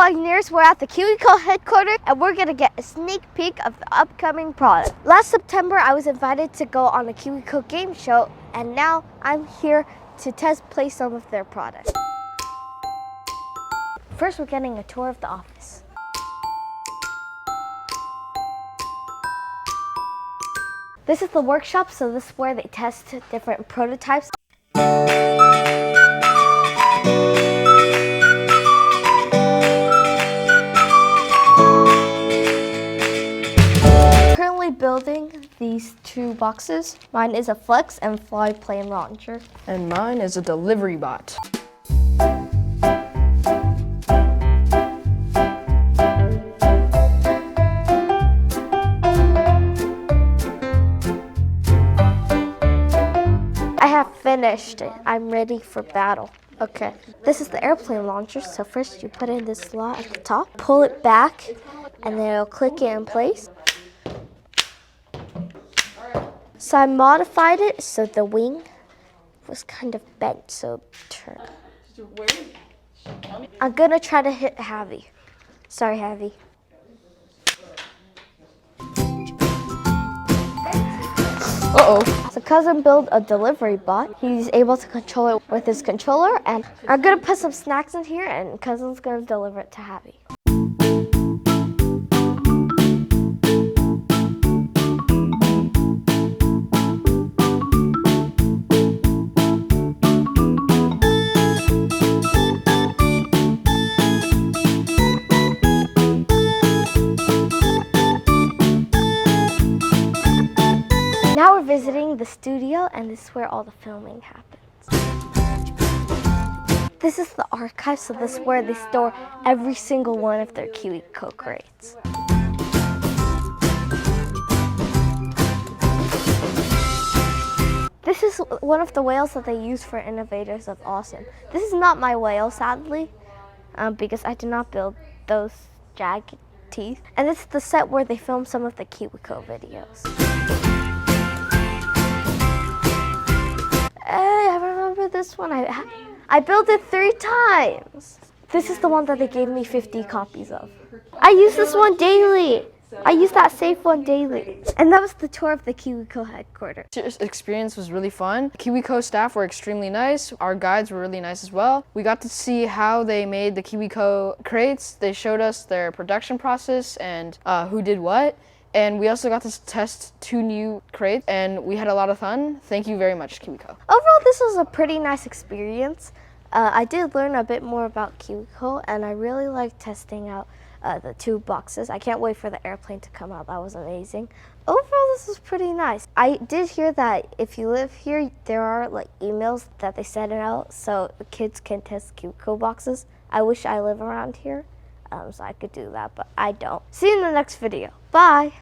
Wagoneers, we're at the KiwiCo headquarters and we're gonna get a sneak peek of the upcoming product. Last September, I was invited to go on a KiwiCo game show, and now I'm here to play some of their products. First, we're getting a tour of the office. This is the workshop, so this is where they test different prototypes. Currently building these two boxes. Mine is a flex and fly plane launcher. And mine is a delivery bot. I have finished it. I'm ready for battle. Okay, this is the airplane launcher. So first you put in this slot at the top, pull it back, and then it'll click it in place. So I modified it so the wing was kind of bent, so turn. I'm gonna try to hit Javi. Sorry, Javi. So Cousin built a delivery bot. He's able to control it with his controller, and I'm gonna put some snacks in here and Cousin's gonna deliver it to Javi. Now we're visiting the studio, and this is where all the filming happens. This is the archive, so this is where they store every single one of their KiwiCo crates. This is one of the whales that they use for Innovators of Awesome. This is not my whale, sadly, because I did not build those jagged teeth. And this is the set where they filmed some of the KiwiCo videos. Hey, I remember this one. I built it 3 times. This is the one that they gave me 50 copies of. I use this one daily. I use that safe one daily. And that was the tour of the KiwiCo headquarters. This experience was really fun. KiwiCo staff were extremely nice. Our guides were really nice as well. We got to see how they made the KiwiCo crates. They showed us their production process and who did what. And we also got to test 2 new crates, and we had a lot of fun. Thank you very much, KiwiCo. Overall, this was a pretty nice experience. I did learn a bit more about KiwiCo, and I really liked testing out the 2 boxes. I can't wait for the airplane to come out. That was amazing. Overall, this was pretty nice. I did hear that if you live here, there are like emails that they send out so the kids can test KiwiCo boxes. I wish I live around here, so I could do that, but I don't. See you in the next video. Bye.